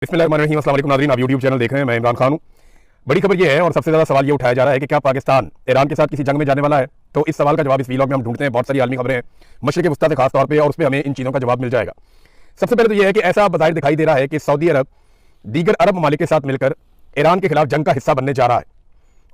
बिस्मिल्लाहिर्रहमानिर्रहीम। अस्सलाम वालेकुम नाज़रीन, आप यूट्यूब चैनल देख रहे हैं। मैं इमरान खान हूँ। बड़ी खबर यह है और सबसे ज़्यादा सवाल ये उठाया जा रहा है कि क्या पाकिस्तान ईरान के साथ किसी जंग में जाने वाला है। तो इस सवाल का जवाब इस वीलॉग में हम ढूंढते हैं। बहुत सारी आलमी खबरें हैं मशरिक़ वस्ता से खास तौर पर, और उसमें हमें इन चीज़ों का जवाब मिल जाएगा। सबसे पहले तो यह है कि ऐसा बाज़ाहिर दिखाई दे रहा है कि सऊदी अरब दीगर अरब ममालिक के साथ मिलकर ईरान के खिलाफ जंग का हिस्सा बनने जा रहा है।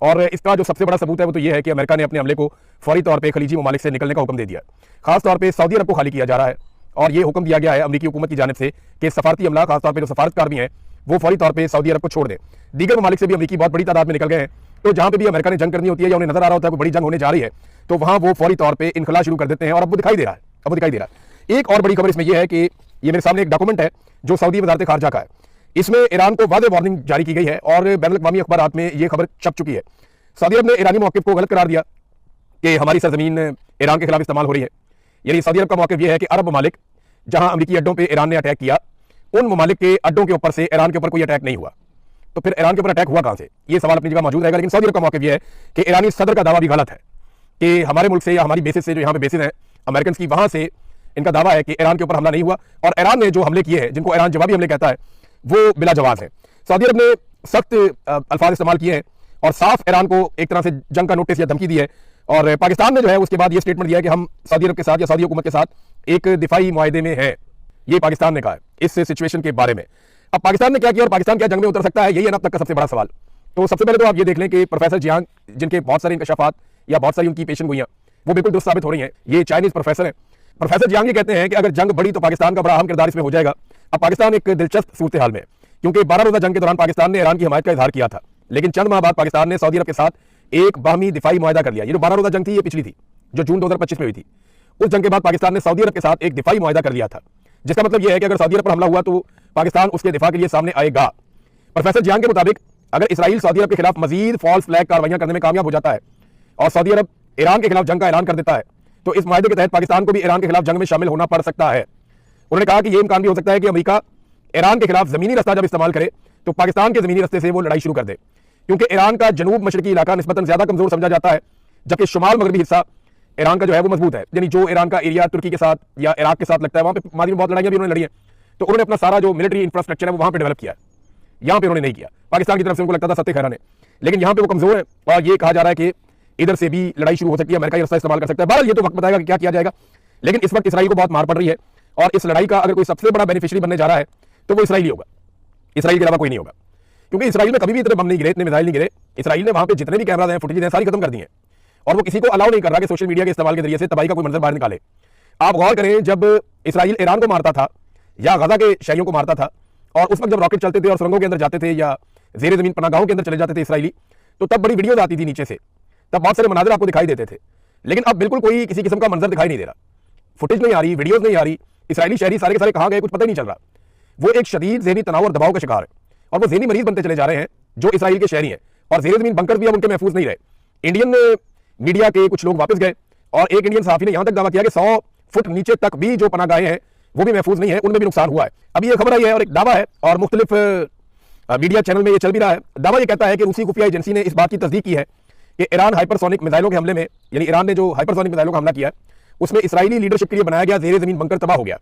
और इसका जो सबसे बड़ा सबूत है वो तो यह है कि अमेरिका ने अपने हमले को फौरी तौर पर खलीजी ममालिक से निकलने का हुक्म दे दिया। खासतौर पर सऊदी अरब को खाली किया जा रहा है और ये हुक्म दिया गया है अमेरिकी हुकूमत की जानिब से कि सफारती अमला, खासतौर पर जो सफारतकार भी हैं, वो फौरी तौर पे सऊदी अरब को छोड़ दें। दीगर ममालिक से भी अमेरिकी बहुत बड़ी तादाद में निकल गए हैं। तो जहां पे भी अमेरिका ने जंग करनी होती है या उन्हें नजर आ रहा होता है कोई बड़ी जंग होने जा रही है, तो वहां वो फौरी तौर पे इनखला शुरू कर देते हैं। और अब वो दिखाई दे रहा है। एक और बड़ी खबर इसमें यह है कि ये मेरे सामने एक डॉक्यूमेंट है जो सऊदी वजारत खारजा का है। इसमें ईरान को वाज़ेह वार्निंग जारी की गई है और बैनुल अक़वामी अखबारात में यह खबर छप चुकी है। सऊदी अरब ने ईरानी मौक़िफ़ को गलत करार दिया कि हमारी सरजमीन ईरान के खिलाफ इस्तेमाल हो रही है। यानी सऊदी अरब का मौक़िफ़ यह है कि अरब ममालिक जहां अमेरिकी अड्डों पर ईरान ने अटैक किया, उन ममालिक के अड्डों के ऊपर से ईरान के ऊपर कोई अटैक नहीं हुआ। तो फिर ईरान के ऊपर अटैक हुआ कहां से? ये सवाल अपनी जगह मौजूद रहेगा। लेकिन सऊदी अरब का मौक़िफ़ यह है कि ईरानी सदर का दावा भी गलत है कि हमारे मुल्क से या हमारी बेसिस से, जो यहाँ पे बेसिस है अमेरिकन की, वहां से इनका दावा है कि ईरान के ऊपर हमला नहीं हुआ। और ईरान ने जो हमले किए हैं, जिनको ईरान जवाबी हमले कहता है, वो बिला जवाब है। सऊदी अरब ने सख्त अल्फाज इस्तेमाल किए हैं और साफ ईरान को एक तरह से जंग का नोटिस या धमकी दी है। और पाकिस्तान ने जो है उसके बाद ये स्टेटमेंट दिया है कि हम सऊदी अरब के साथ या सऊदी हुकूमत के साथ एक दिफाई मुआहदे में है। ये पाकिस्तान ने कहा है इस सिचुएशन के बारे में। अब पाकिस्तान ने क्या किया और पाकिस्तान क्या जंग में उतर सकता है, यही है अब तक का सबसे बड़ा सवाल। तो सबसे पहले तो आप ये देख लें कि प्रोफेसर जियांग, जिनके बहुत सारे इंकशाफात या बहुत सारी उनकी पेशन गोइयां वो बिल्कुल दुरुस्त साबित हो रही हैं। ये चाइनीज प्रोफेसर हैं। प्रोफेसर जियांग ये कहते हैं कि अगर जंग बढ़ी तो पाकिस्तान का बड़ा अहम किरदार इसमें हो जाएगा। अब पाकिस्तान एक दिलचस्प सूरत हाल में, क्योंकि 12 रोजा जंग के दौरान पाकिस्तान ने ईरान की हिमायत का इजहार किया था, लेकिन चंद माह बाद पाकिस्तान ने सऊदी अरब के साथ एक बाहमी दिफाई मुआहदा कर लिया। ये जो 12 रोजा जंग थी, ये पिछली थी जो जून 2025 में हुई थी। उस जंग के बाद पाकिस्तान ने सऊदी अरब के साथ एक दिफाई मुआहदा कर लिया था, जिसका मतलब यह है कि अगर सऊदी अरब पर हमला हुआ तो पाकिस्तान उसके दिफा के लिए सामने आएगा। प्रोफेसर जियांग के मुताबिक अगर इसराइल सऊदी अरब के खिलाफ मजीद फॉल्स फ्लैग कार्रवाइयां करने में कामयाब हो जाता है और सऊदी अरब ईरान के खिलाफ जंग का ऐलान कर देता है, तो इस मुआहदे के तहत पाकिस्तान को भी ईरान के खिलाफ जंग में शामिल होना पड़ सकता है। उन्होंने कहा कि यह इम्कान भी हो सकता है कि अमेरिका ईरान के खिलाफ जमीनी रास्ता जब इस्तेमाल करे तो पाकिस्तान के जमीनी रास्ते से वो लड़ाई शुरू कर दे, क्योंकि ईरान का जनूब मशरकी इलाका निस्बतन ज्यादा कमजोर समझा जाता है, जबकि शुमाल मगरबी हिस्सा ईरान का जो है वो मजबूत है। यानी जो ईरान का एरिया तुर्की के साथ या इराक के साथ लगता है, वहां पे माजी में बहुत लड़ाइयां भी उन्होंने लड़ी है। तो उन्होंने अपना सारा जो मिलिट्री इंफ्रास्ट्रक्चर है वो वहां पे डेवलप किया है, यहाँ पे उन्होंने नहीं किया। पाकिस्तान की तरफ से उनको लगता था सत्ते खैरा ने, लेकिन यहाँ पे वो कमजोर है और ये कहा जा रहा है कि इधर से भी लड़ाई शुरू हो सकती है, अमेरिका ये रास्ता इस्तेमाल कर सकता है। बहरहाल ये तो वक्त बताएगा कि क्या किया जाएगा। लेकिन इस वक्त इसराइल को बहुत मार पड़ रही है और इस लड़ाई का अगर कोई सबसे बड़ा बेनिफिशियरी बनने जा रहा है तो वो इसराइल ही होगा। इसराइल के अलावा कोई नहीं होगा, क्योंकि इसराइल में कभी भी इतने बम नहीं गिरे, इतने मिसाइल नहीं गिरे। इसराइल ने वहां पे जितने भी कैमराज हैं, फुटेज हैं, सारी खत्म कर दी है और वो किसी को अलाउ नहीं कर रहा कि सोशल मीडिया के इस्तेमाल के जरिए से तबाही का कोई मंजर बाहर निकाले। आप गौर करें, जब इसराइल ईरान को मारता था या गजा के शहरियों को मारता था और उस वक्त जब रॉकेट चलते थे और सुरंगों के अंदर जाते थे या जेर जमीन पनागाहों के अंदर चले जाते थे इसराइली, तो तब बड़ी वीडियोज आती थी नीचे से, तब बहुत सारे मनाजिर आपको दिखाई देते थे। लेकिन अब बिल्कुल कोई किसी किस्म का मंजर दिखाई नहीं दे रहा, फुटेज नहीं आ रही, वीडियोज नहीं आ रही। इसराइली शहरी सारे के सारे कहाँ गए कुछ पता ही नहीं चल रहा। वो एक शदीद ज़हनी तनाव और दबाव का शिकार है और वो ज़हनी मरीज बनते चले जा रहे हैं जो इसराइल के शहरी हैं। और जेर जमीन बंकर भी अब उनके महफूज नहीं रहे। इंडियन मीडिया के कुछ लोग वापस गए और एक इंडियन सहाफ़ी ने यहां तक दावा किया कि 100 फुट नीचे तक भी जो पनागाहें हैं वो भी महफूज नहीं है, उनमें भी नुकसान हुआ है। अभी ये खबर आई है और एक दावा है और मुख्तलिफ मीडिया चैनल में ये चल भी रहा है। दावा ये कहता है कि रूसी खुफिया एजेंसी ने इस बात की तस्दीक की है कि ईरान हाइपरसोनिक मिसाइलों के हमले में, यानी ईरान ने जो हाइपरसोनिक मिसाइलों का हमला किया उसमें इसराइली लीडरशिप के लिए बनाया गया जेर जमीन बंकर तबाह हो गया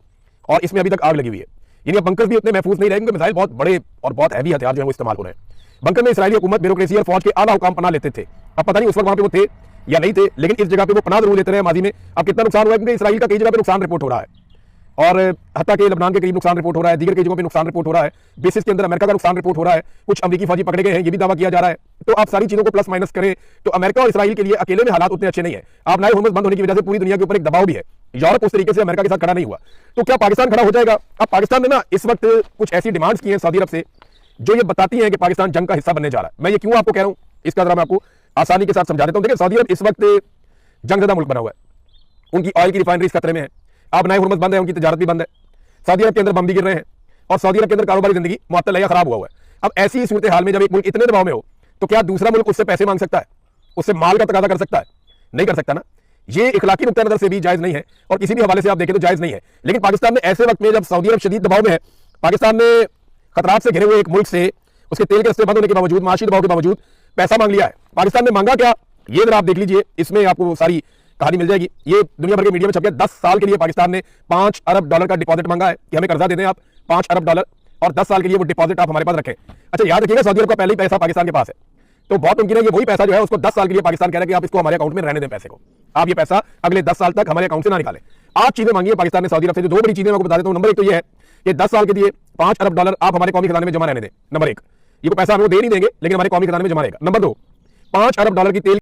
और इसमें अभी तक आग लगी हुई है। यानी बंकर भी उतने महफूज नहीं रहेंगे, मिसाइल बहुत बड़े और बहुत हैवी हथियार जो है वो इस्तेमाल हो रहे हैं। बंकर में इसराइली हुकूमत, ब्यूरोक्रेसी और फौज के आला हुकाम पनाह लेते थे। अब पता नहीं उस वक्त वहां पे वो थे या नहीं थे, लेकिन इस जगह पे वो पनाह जरूर लेते रहे माजी में। अब कितना नुकसान हुआ है, क्योंकि इसराइल का कई जगह पे नुकसान रिपोर्ट हो रहा है और हत्ता के लबनान के करीब नुकसान रिपोर्ट हो रहा है, दीगर कई जगहों पे नुकसान रिपोर्ट हो रहा है, बेसिस के अंदर अमेरिका का नुकसान रिपोर्ट हो रहा है, कुछ अमेरिकी फौजी पकड़े गए हैं, ये भी दावा किया जा रहा है। तो आप सारी चीजों को प्लस माइनस करें तो अमेरिका और इसराइल के लिए अकेले में हालात उतने अच्छे नहीं है। आप नए हुर्मुज़ बंद होने की वजह से पूरी दुनिया के ऊपर एक दबाव भी है। यूरोप उस तरीके से अमेरिका के साथ खड़ा नहीं हुआ, तो क्या पाकिस्तान खड़ा हो जाएगा? अब पाकिस्तान ने ना इस वक्त कुछ ऐसी डिमांड्स की हैं सऊदी अरब से जो ये बताती हैं कि पाकिस्तान जंग का हिस्सा बनने जा रहा है। मैं ये क्यों आपको कह रहा हूं, इसका जरा मैं आपको आसानी के साथ समझा देता हूं। देखिए, सऊदी अरब इस वक्त जंगज़दा मुल्क बना हुआ है, उनकी ऑयल की रिफाइनरीज खतरे में है। अब नए हुर्मुज़ बंद है, उनकी तजारत भी बंद है, सऊदी अरब के अंदर बम भी गिर रहे हैं और सऊदी अरब के अंदर कारोबारी जिंदगी मुअत्तल है, खराब हुआ है। अब ऐसी सूरत हाल में जब एक मुल्क इतने दबाव में हो तो क्या दूसरा मुल्क उससे पैसे मांग सकता है, उससे माल का तकाजा कर सकता है? नहीं कर सकता ना। ये इखलाकी नुक्ता नजर से भी जायज नहीं है और किसी भी हवाले से आप देखें तो जायज नहीं है। लेकिन पाकिस्तान ने ऐसे वक्त में जब सऊदी अरब शदीद दबाव में है, पाकिस्तान ने खतरात से घिरे हुए एक मुल्क से उसके तेल के रस्ते बंद होने के बावजूद, माशी दबाव के बावजूद पैसा मांग लिया है। पाकिस्तान ने मांगा क्या, ये जरा आप देख लीजिए, इसमें आपको सारी कहानी मिल जाएगी। ये दुनिया भर के मीडिया में छप गया। 10 साल के लिए पाकिस्तान ने $5 अरब का डिपॉजिट मांगा है कि हमें कर्जा दे दें आप, $5 अरब। और 10 साल के लिए वो डिपॉजिट आप हमारे पास रखें। अच्छा याद रखिएगा, सऊदी अरब का पहले ही पैसा पाकिस्तान के पास है, तो बहुत मुमकिन है ये वही पैसा जो है उसको 10 साल के लिए पाकिस्तान कह रहा है कि आप इसको हमारे अकाउंट में रहने दें, पैसे को आप ये पैसा अगले 10 साल तक हमारे अकाउंट से ना निकालें। 8 चीजें मांगी है पाकिस्तान ने सऊदी अरब से, जो 2 बड़ी चीजें मैं आपको बता देता हूं। नंबर 1 तो ये है कि 10 साल के लिए $5 अरब आप हमारे कौमी खजाने में जमा रहने दें। नंबर 1, ये पैसा हम वो दे नहीं देंगे लेकिन हमारे कौमी खजाने में जमा रहेगा। नंबर 2, $5 अरब की तेल